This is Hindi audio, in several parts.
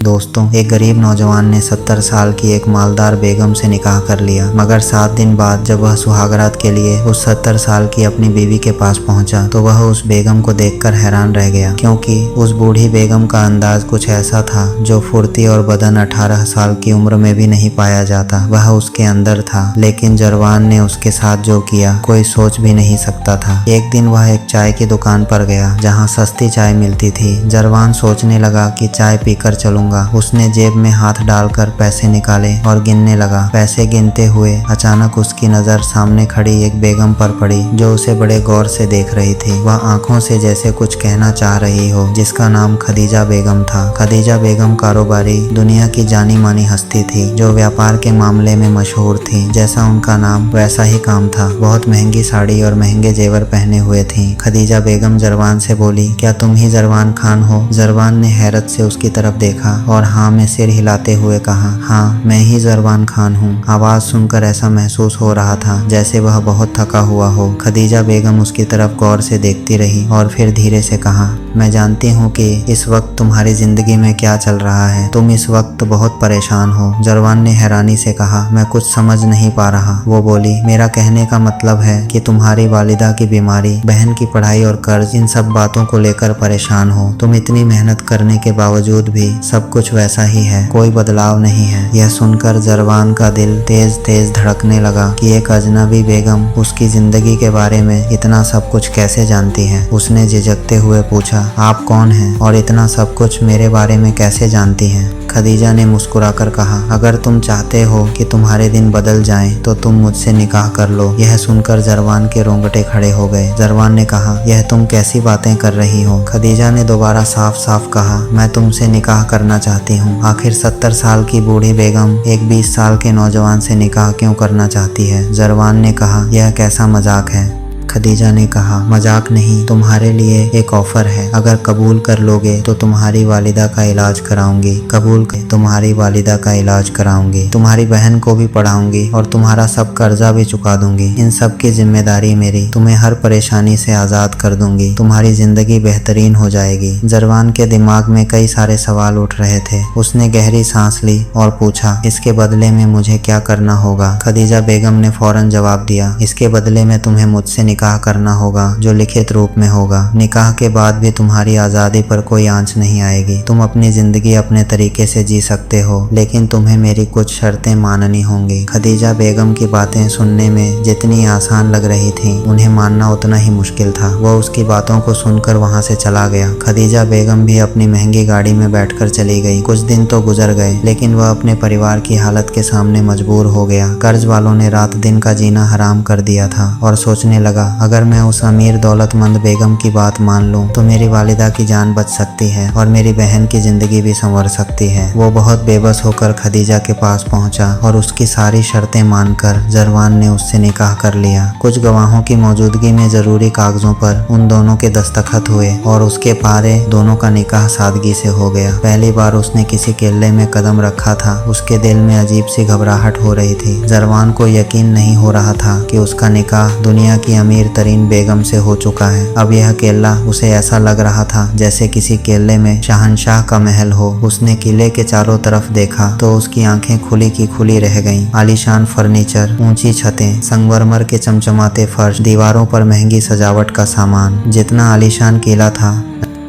दोस्तों, एक गरीब नौजवान ने 70 साल की एक मालदार बेगम से निकाह कर लिया, मगर 7 दिन बाद जब वह सुहागरात के लिए उस 70 साल की अपनी बीवी के पास पहुंचा तो वह उस बेगम को देखकर हैरान रह गया, क्योंकि उस बूढ़ी बेगम का अंदाज कुछ ऐसा था जो फुर्ती और बदन 18 साल की उम्र में भी नहीं पाया जाता, वह उसके अंदर था। लेकिन जरवान ने उसके साथ जो किया कोई सोच भी नहीं सकता था। एक दिन वह एक चाय की दुकान पर गया जहाँ सस्ती चाय मिलती थी। जरवान सोचने लगा कि चाय पीकर चलूंगा। उसने जेब में हाथ डालकर पैसे निकाले और गिनने लगा। पैसे गिनते हुए अचानक उसकी नजर सामने खड़ी एक बेगम पर पड़ी जो उसे बड़े गौर से देख रही थी। वह आंखों से जैसे कुछ कहना चाह रही हो, जिसका नाम खदीजा बेगम था। खदीजा बेगम कारोबारी, दुनिया की जानी मानी हस्ती थी जो व्यापार के मामले में मशहूर थी। जैसा उनका नाम वैसा ही काम था। बहुत महंगी साड़ी और महंगे जेवर पहने हुए थी। खदीजा बेगम जरवान से बोली, क्या तुम ही जरवान खान हो? जरवान ने हैरत से उसकी तरफ देखा और हाँ में सिर हिलाते हुए कहा, हाँ मैं ही जरवान खान हूँ। आवाज सुनकर ऐसा महसूस हो रहा था जैसे वह बहुत थका हुआ हो। खदीजा बेगम उसकी तरफ गौर से देखती रही और फिर धीरे से कहा, मैं जानती हूँ कि इस वक्त तुम्हारी जिंदगी में क्या चल रहा है। तुम इस वक्त बहुत परेशान हो। जरवान ने हैरानी से कहा, मैं कुछ समझ नहीं पा रहा। वो बोली, मेरा कहने का मतलब है कि तुम्हारी वालिदा की बीमारी, बहन की पढ़ाई और कर्ज, इन सब बातों को लेकर परेशान हो। तुम इतनी मेहनत करने के बावजूद भी सब कुछ वैसा ही है, कोई बदलाव नहीं है। यह सुनकर जरवान का दिल तेज तेज धड़कने लगा कि एक अजनबी बेगम उसकी जिंदगी के बारे में इतना सब कुछ कैसे जानती है। उसने झिझकते हुए पूछा, आप कौन हैं और इतना सब कुछ मेरे बारे में कैसे जानती हैं? खदीजा ने मुस्कुराकर कहा, अगर तुम चाहते हो कि तुम्हारे दिन बदल जाएं तो तुम मुझसे निकाह कर लो। यह सुनकर जरवान के रोंगटे खड़े हो गए। जरवान ने कहा, यह तुम कैसी बातें कर रही हो? खदीजा ने दोबारा साफ साफ कहा, मैं तुमसे निकाह करना चाहती हूँ। आखिर 70 साल की बूढ़ी बेगम एक 20 साल के नौजवान से निकाह क्यों करना चाहती है? जरवान ने कहा, यह कैसा मजाक है? खदीजा ने कहा, मजाक नहीं, तुम्हारे लिए एक ऑफर है। अगर कबूल कर लोगे तो तुम्हारी वालिदा का इलाज कराऊंगी। कबूल कर, तुम्हारी वालिदा का इलाज कराऊंगी, तुम्हारी बहन को भी पढ़ाऊंगी और तुम्हारा सब कर्जा भी चुका दूंगी। इन सब की जिम्मेदारी मेरी। तुम्हें हर परेशानी से आजाद कर दूंगी। तुम्हारी जिंदगी बेहतरीन हो जाएगी। जरवान के दिमाग में कई सारे सवाल उठ रहे थे। उसने गहरी सांस ली और पूछा, इसके बदले में मुझे क्या करना होगा? खदीजा बेगम ने फौरन जवाब दिया, इसके बदले में तुम्हें मुझसे निकाह करना होगा जो लिखित रूप में होगा। निकाह के बाद भी तुम्हारी आजादी पर कोई आंच नहीं आएगी। तुम अपनी जिंदगी अपने तरीके से जी सकते हो, लेकिन तुम्हें मेरी कुछ शर्तें माननी होंगी। खदीजा बेगम की बातें सुनने में जितनी आसान लग रही थी, उन्हें मानना उतना ही मुश्किल था। वह उसकी बातों को सुनकर वहां से चला गया। खदीजा बेगम भी अपनी महंगी गाड़ी में बैठकर चली गई। कुछ दिन तो गुजर गए, लेकिन वह अपने परिवार की हालत के सामने मजबूर हो गया। कर्ज वालों ने रात दिन का जीना हराम कर दिया था और सोचने लगा, अगर मैं उस अमीर दौलतमंद बेगम की बात मान लूं तो मेरी वालिदा की जान बच सकती है और मेरी बहन की जिंदगी भी संवर सकती है। वो बहुत बेबस होकर खदीजा के पास पहुंचा और उसकी सारी शर्तें मानकर जरवान ने उससे निकाह कर लिया। कुछ गवाहों की मौजूदगी में जरूरी कागजों पर उन दोनों के दस्तखत हुए और उसके पारे दोनों का निकाह सादगी से हो गया। पहली बार उसने किसी केल्ले में कदम रखा था। उसके दिल में अजीब सी घबराहट हो रही थी। जरवान को यकीन नहीं हो रहा था कि उसका निकाह दुनिया की अमीर तरीन बेगम से हो चुका है। अब यह केल्ला उसे ऐसा लग रहा था जैसे किसी केल्ले में शहंशाह का महल हो। उसने किले के चारों तरफ देखा तो उसकी आंखें खुली की खुली रह गईं। आलीशान फर्नीचर, ऊंची छतें, संगमरमर के चमचमाते फर्श, दीवारों पर महंगी सजावट का सामान। जितना आलीशान किला था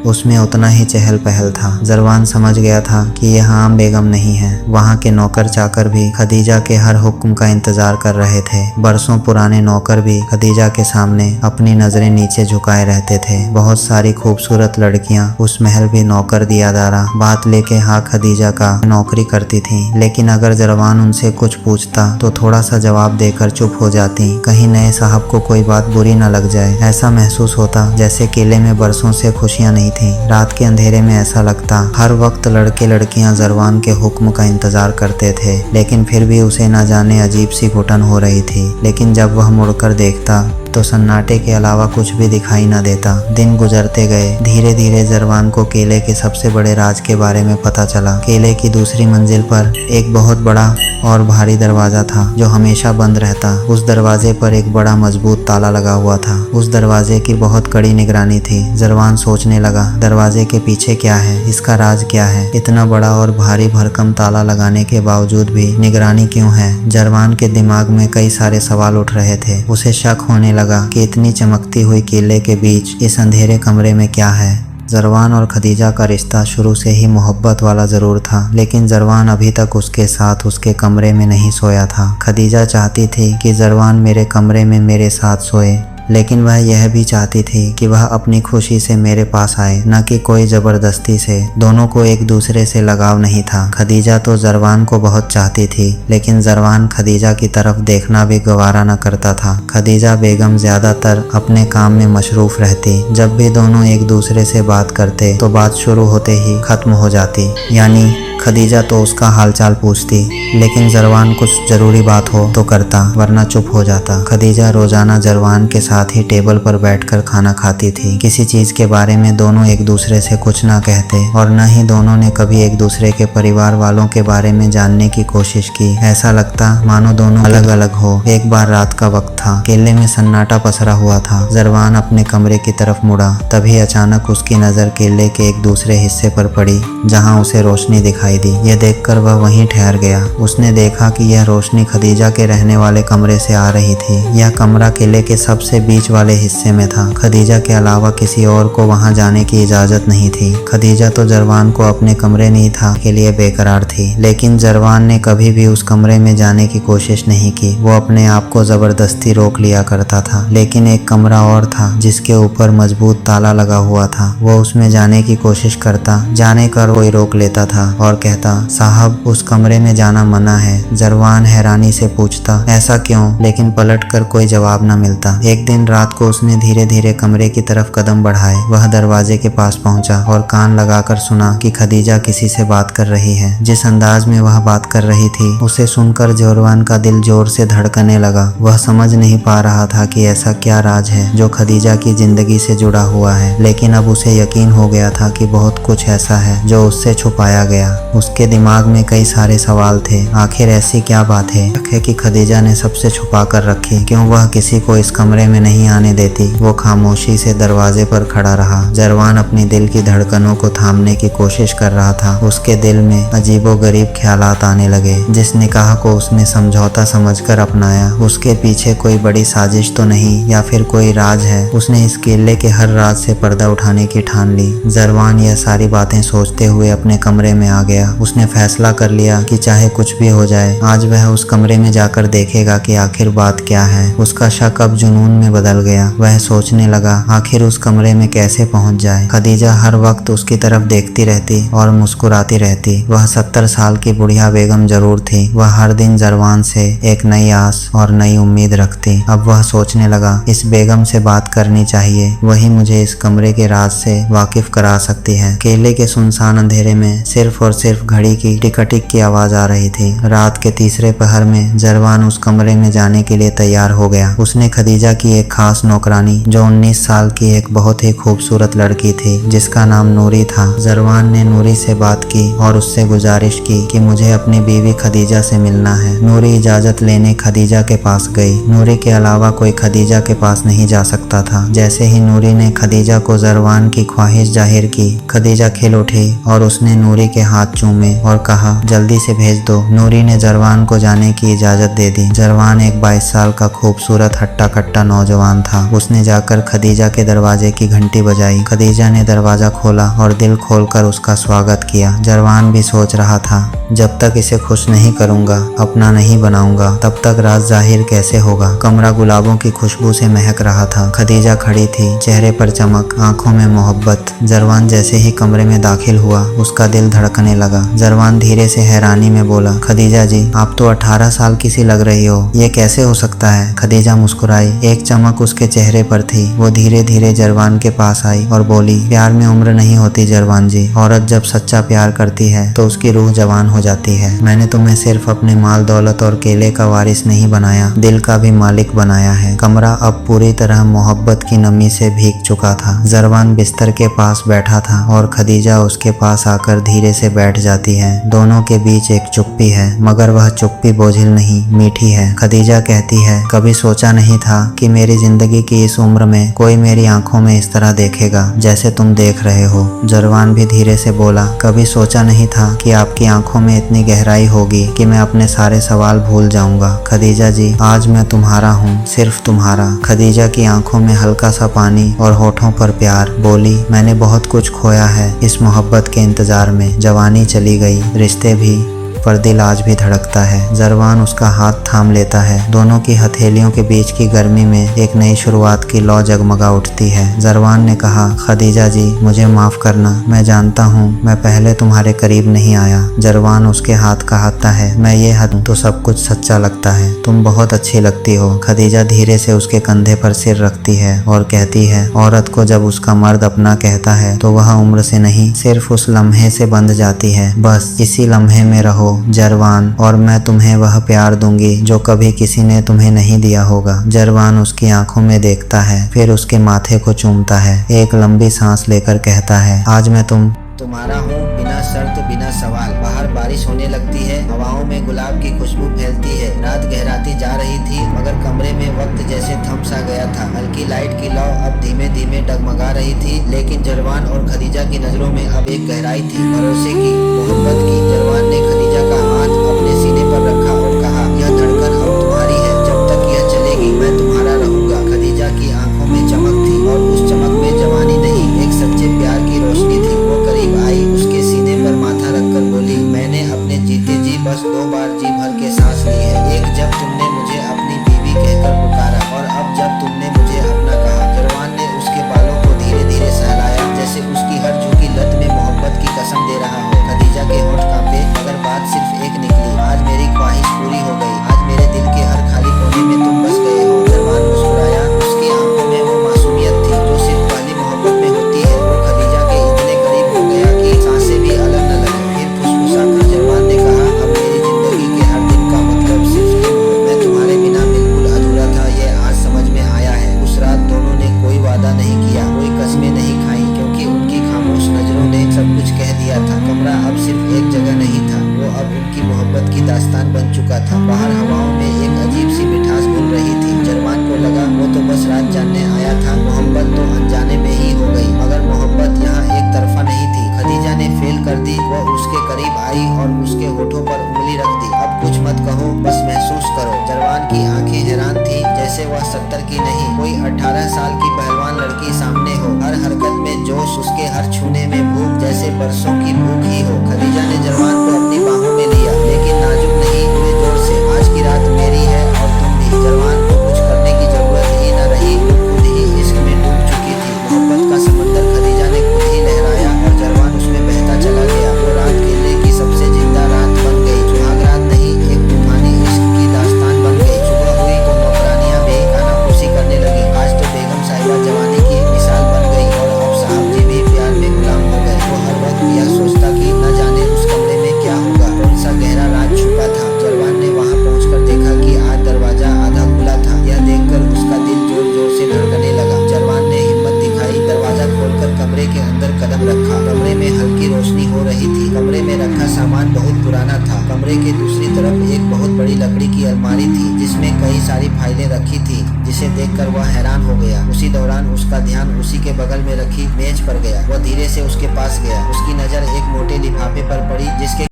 उसमें उतना ही चहल पहल था। जरवान समझ गया था कि यह आम बेगम नहीं है। वहाँ के नौकर चाकर भी खदीजा के हर हुक्म का इंतजार कर रहे थे। बरसों पुराने नौकर भी खदीजा के सामने अपनी नजरें नीचे झुकाए रहते थे। बहुत सारी खूबसूरत लड़कियां उस महल भी नौकर दियादारा बात लेके हाँ खदीजा का नौकरी करती थी। लेकिन अगर जरवान उनसे कुछ पूछता तो थोड़ा सा जवाब देकर चुप हो जाती, कहीं नए साहब को कोई बात बुरी न लग जाए। ऐसा महसूस होता जैसे किले में बरसों से खुशियां नहीं थी। रात के अंधेरे में ऐसा लगता हर वक्त लड़के लड़कियां जरवान के हुक्म का इंतजार करते थे, लेकिन फिर भी उसे न जाने अजीब सी घुटन हो रही थी। लेकिन जब वह मुड़कर देखता तो सन्नाटे के अलावा कुछ भी दिखाई न देता। दिन गुजरते गए। धीरे धीरे जरवान को किले के सबसे बड़े राज के बारे में पता चला। किले की दूसरी मंजिल पर एक बहुत बड़ा और भारी दरवाजा था जो हमेशा बंद रहता। उस दरवाजे पर एक बड़ा मजबूत ताला लगा हुआ था। उस दरवाजे की बहुत कड़ी निगरानी थी। जरवान सोचने लगा, दरवाजे के पीछे क्या है, इसका राज क्या है। इतना बड़ा और भारी भरकम ताला लगाने के बावजूद भी निगरानी क्यों है। जरवान के दिमाग में कई सारे सवाल उठ रहे थे। उसे शक होने लगा कि इतनी चमकती हुई किले के बीच इस अंधेरे कमरे में क्या है। जरवान और खदीजा का रिश्ता शुरू से ही मोहब्बत वाला ज़रूर था, लेकिन जरवान अभी तक उसके साथ उसके कमरे में नहीं सोया था। खदीजा चाहती थी कि जरवान मेरे कमरे में मेरे साथ सोए, लेकिन वह यह भी चाहती थी कि वह अपनी खुशी से मेरे पास आए, न कि कोई ज़बरदस्ती से। दोनों को एक दूसरे से लगाव नहीं था। खदीजा तो जरवान को बहुत चाहती थी, लेकिन जरवान खदीजा की तरफ देखना भी गवारा न करता था। खदीजा बेगम ज़्यादातर अपने काम में मशरूफ़ रहती। जब भी दोनों एक दूसरे से बात करते तो बात शुरू होते ही ख़त्म हो जाती। यानी खदीजा तो उसका हालचाल पूछती, लेकिन जरवान कुछ ज़रूरी बात हो तो करता, वरना चुप हो जाता। खदीजा रोज़ाना जरवान के साथ ही टेबल पर बैठकर खाना खाती थी। किसी चीज़ के बारे में दोनों एक दूसरे से कुछ ना कहते और न ही दोनों ने कभी एक दूसरे के परिवार वालों के बारे में जानने की कोशिश की। ऐसा लगता मानो दोनों अलग अलग हो। एक बार रात का वक्त था। केले में सन्नाटा पसरा हुआ था। जरवान अपने कमरे की तरफ मुड़ा, तभी अचानक उसकी नज़र केले के एक दूसरे हिस्से पर पड़ी जहाँ उसे रोशनी दिखाई दी। यह देखकर वह वहीं ठहर गया। उसने देखा कि यह रोशनी खदीजा के रहने वाले कमरे से आ रही थी। यह कमरा किले के सबसे बीच वाले हिस्से में था। खदीजा के अलावा किसी और को वहां जाने की इजाजत नहीं थी। खदीजा तो जरवान को अपने कमरे नहीं था के लिए बेकरार थी, लेकिन जरवान ने कभी भी उस कमरे में जाने की कोशिश नहीं की। वो अपने आप को जबरदस्ती रोक लिया करता था। लेकिन एक कमरा और था जिसके ऊपर मजबूत ताला लगा हुआ था। वो उसमें जाने की कोशिश करता, जाने कर कोई रोक लेता था और कहता, साहब उस कमरे में जाना मना है। जरवान हैरानी से पूछता, ऐसा क्यों? लेकिन पलटकर कोई जवाब न मिलता। एक दिन रात को उसने धीरे धीरे कमरे की तरफ कदम बढ़ाए। वह दरवाजे के पास पहुंचा और कान लगाकर सुना कि खदीजा किसी से बात कर रही है। जिस अंदाज में वह बात कर रही थी उसे सुनकर जरवान का दिल जोर से धड़कने लगा। वह समझ नहीं पा रहा था कि ऐसा क्या राज है जो खदीजा की जिंदगी से जुड़ा हुआ है, लेकिन अब उसे यकीन हो गया था कि बहुत कुछ ऐसा है जो उससे छुपाया गया। उसके दिमाग में कई सारे सवाल थे। आखिर ऐसी क्या बात है कि खदीजा ने सबसे छुपा कर रखी? क्यों वह किसी को इस कमरे में नहीं आने देती? वो खामोशी से दरवाजे पर खड़ा रहा। जरवान अपनी दिल की धड़कनों को थामने की कोशिश कर रहा था। उसके दिल में अजीबोगरीब ख्यालात आने लगे। जिस निकाह को उसने समझौता समझकर अपनाया, उसके पीछे कोई बड़ी साजिश तो नहीं, या फिर कोई राज है? उसने इस किले के हर राज से पर्दा उठाने की ठान ली। जरवान यह सारी बातें सोचते हुए अपने कमरे में आ गया। उसने फैसला कर लिया कि चाहे कुछ भी हो जाए, आज वह उस कमरे में जाकर देखेगा कि आखिर बात क्या है। उसका शक अब जुनून में बदल गया। वह सोचने लगा, आखिर उस कमरे में कैसे पहुंच जाए। खदीजा हर वक्त उसकी तरफ देखती रहती और मुस्कुराती रहती। वह 70 साल की बुढ़िया बेगम जरूर थी। वह हर दिन जरवान से एक नई आस और नई उम्मीद रखती। अब वह सोचने लगा, इस बेगम से बात करनी चाहिए। वही मुझे इस कमरे के राज से वाकिफ करा सकती है। केले के सुनसान अंधेरे में सिर्फ और सिर्फ घड़ी की टिक टिक की आवाज आ रही थी। रात के तीसरे पहर में जरवान उस कमरे में जाने के लिए तैयार हो गया। उसने खदीजा की एक खास नौकरानी, जो 19 साल की एक बहुत ही खूबसूरत लड़की थी जिसका नाम नूरी था। जरवान ने नूरी से बात की और उससे गुजारिश की कि मुझे अपनी बीवी खदीजा से मिलना है। नूरी इजाजत लेने खदीजा के पास गई। नूरी के अलावा कोई खदीजा के पास नहीं जा सकता था। जैसे ही नूरी ने खदीजा को जरवान की ख्वाहिश जाहिर की, खदीजा खिल उठी और उसने नूरी के हाथ चूमे और कहा, जल्दी से भेज दो। नूरी ने जरवान को जाने की इजाजत दे दी। जरवान एक 22 साल का खूबसूरत हट्टा कट्टा नौजवान था। उसने जाकर खदीजा के दरवाजे की घंटी बजाई। खदीजा ने दरवाजा खोला और दिल खोलकर उसका स्वागत किया। जरवान भी सोच रहा था, जब तक इसे खुश नहीं करूंगा, अपना नहीं बनाऊंगा, तब तक राज जाहिर कैसे होगा। कमरा गुलाबों की खुशबू से महक रहा था। खदीजा खड़ी थी, चेहरे पर चमक, आंखों में मोहब्बत। जरवान जैसे ही कमरे में दाखिल हुआ, उसका दिल धड़कने लगा। लगा। जरवान धीरे से हैरानी में बोला, खदीजा जी, आप तो 18 साल की सी लग रही हो, ये कैसे हो सकता है? खदीजा मुस्कुराई। एक चमक उसके चेहरे पर थी। वो धीरे धीरे जरवान के पास आई और बोली, प्यार में उम्र नहीं होती जरवान जी। औरत जब सच्चा प्यार करती है तो उसकी रूह जवान हो जाती है। मैंने तुम्हें सिर्फ अपने माल दौलत और केले का वारिस नहीं बनाया, दिल का भी मालिक बनाया है। कमरा अब पूरी तरह मोहब्बत की नमी से भीग चुका था। जरवान बिस्तर के पास बैठा था और खदीजा उसके पास आकर धीरे से बैठ जाती है। दोनों के बीच एक चुप्पी है, मगर वह चुप्पी बोझिल नहीं, मीठी है। खदीजा कहती है, कभी सोचा नहीं था कि मेरी जिंदगी की इस उम्र में कोई मेरी आंखों में इस तरह देखेगा जैसे तुम देख रहे हो। जरवान भी धीरे से बोला, कभी सोचा नहीं था कि आपकी आंखों में इतनी गहराई होगी कि मैं अपने सारे सवाल भूल जाऊंगा। खदीजा जी, आज मैं तुम्हारा हूँ, सिर्फ तुम्हारा। खदीजा की आंखों में हल्का सा पानी और होठों पर प्यार। बोली, मैंने बहुत कुछ खोया है इस मोहब्बत के इंतजार में। जवानी चली गई, रिश्ते भी, पर दिल आज भी धड़कता है। जरवान उसका हाथ थाम लेता है। दोनों की हथेलियों के बीच की गर्मी में एक नई शुरुआत की लौ जगमगा उठती है। जरवान ने कहा, खदीजा जी, मुझे माफ करना। मैं जानता हूँ मैं पहले तुम्हारे करीब नहीं आया। जरवान उसके हाथ कहता है, मैं ये हद तो सब कुछ सच्चा लगता है। तुम बहुत अच्छी लगती हो। खदीजा धीरे से उसके कंधे पर सिर रखती है और कहती है, औरत को जब उसका मर्द अपना कहता है तो वह उम्र से नहीं, सिर्फ उस लम्हे से बंध जाती है। बस इसी लम्हे में रहो जरवान, और मैं तुम्हें वह प्यार दूंगी जो कभी किसी ने तुम्हें नहीं दिया होगा। जरवान उसकी आंखों में देखता है, फिर उसके माथे को चूमता है। एक लंबी सांस लेकर कहता है, आज मैं तुम्हारा हूँ, बिना शर्त बिना सवाल। बाहर बारिश होने लगती है, हवाओं में गुलाब की खुशबू फैलती है। रात गहराती जा रही थी, मगर कमरे में वक्त जैसे थम सा गया था। हल्की लाइट की लौ अब धीमे धीमे डगमगा रही थी, लेकिन जरवान और खदीजा की नजरों में अब एक गहराई थी, भरोसे की, मोहब्बत की। जरवान ने खदीजा का हाथ अपने सीने पर रखा और कहा, यह धड़कन अब तुम्हारी है, जब तक यह चलेगी मैं तुम्हारा रहूंगा। खदीजा की आंखों में चमक थी और उस चमक में जवानी नहीं, एक सच्चे प्यार की रोशनी थी। वो करीब आई, उसके सीने पर माथा रखकर बोली, मैंने अपने जीते जी बस 2 बार जी भर के सांस ली है। एक जब तुमने मुझे अपनी बीवी कहकर पुकारा, और अब जब तुमने मुझे अपना कहा। जरवान ने उसके बालों को धीरे धीरे सहलाया, जैसे उसकी हर झुकी लत में मोहब्बत की कसम दे रहा हो। खदीजा के होठ कांपे, मगर बात सिर्फ एक निकली, आज मेरी ख्वाहिश पूरी हो गई। आज मेरे दिल के हर खाली कोने में तुम बस गए हो। जरवान मुस्कुराया, उसकी आंखों में वो मासूमियत थी जो सिर्फ पहली मोहब्बत में होती है। वो खदीजा के इतने करीब हो गया कि सांसें भी अलग न लगे। फिर फुसफुसाकर जरवान ने कहा, अब मेरी जिंदगी के हर दिन का मतलब सिर्फ तुम हो। मैं तुम्हारे बिना बिल्कुल अधूरा था, ये आज समझ में आया है। उस रात दोनों ने कोई वादा नहीं किया, कोई कस्में नहीं खाई, क्योंकि उनकी खामोश नजरों ने सब कुछ कह दिया था। कमरा अब सिर्फ एक जगह नहीं था, वो अब उनकी मोहब्बत की दास्तान बन चुका था। बाहर हवाओं में एक अजीब सी मिठास घुल रही थी। जरवान को लगा वो तो बस रात जानने आया था, मोहब्बत तो अनजाने में ही हो गई। मगर मोहब्बत यहाँ एक तरफा नहीं थी। खदीजा ने फेल कर दी। वो उसके करीब आई और उसके होठों पर उंगली रख दी। अब कुछ मत कहो, बस महसूस करो। जरवान की आंखें हैरान थी, जैसे वह 70 की नहीं, कोई 18 साल की पहलवान लड़की सामने हो। हर हरकत में जोश, उसके हर छूने में भूख, जैसे बरसों की भूख ही हो। खदीजा ने जरवान को अपनी बाहों में लिया, लेकिन नाजुक नहीं, पूरे जोर से। आज की रात मेरी है और तुम भी। जरवान को कुछ करने की जरूरत ही न रही, वो खुद ही इश्क में डूब चुकी थी। मोहब्बत का समंदर खदीजा ने खुद ही लहराया और जरवान उसमें बहता चला गया। वो रात केले की सबसे जिंदा रात बन गई, सुहाग रात नहीं, एक तूफानी इश्क की दास्तान बन गई। सुबह हुई तो नौकरानियां भी कानाफूसी करने लगी। आज तो बेगम साहिबा जवानी की मिसाल बन गई और अब साहब जी भी प्यार में गुलाम हो गए। वो हर वक्त यह सोचता कि न जाने उस कमरे में क्या होगा, कौन सा गहरा राज छुपा था। जरवान ने वहां पहुंचकर देखा कि आज दरवाजा आधा खुला था। यह देखकर उसका दिल जोर जोर से धड़कने लगा। जरवान ने हिम्मत दिखाई, दरवाजा खोलकर कमरे के अंदर कदम रखा। कमरे में हल्की रोशनी हो रही थी। कमरे में रखा सामान बहुत पुराना था। कमरे के दूसरी तरफ एक बहुत बड़ी लकड़ी की अलमारी थी, जिसमें कई सारी फाइलें रखी थी, जिसे देखकर वह हैरान हो गया। उसी दौरान उसका ध्यान उसी के बगल में रखी मेज पर गया। वह धीरे से उसके पास गया। उसकी नजर एक मोटे लिफाफे पर पड़ी, जिसके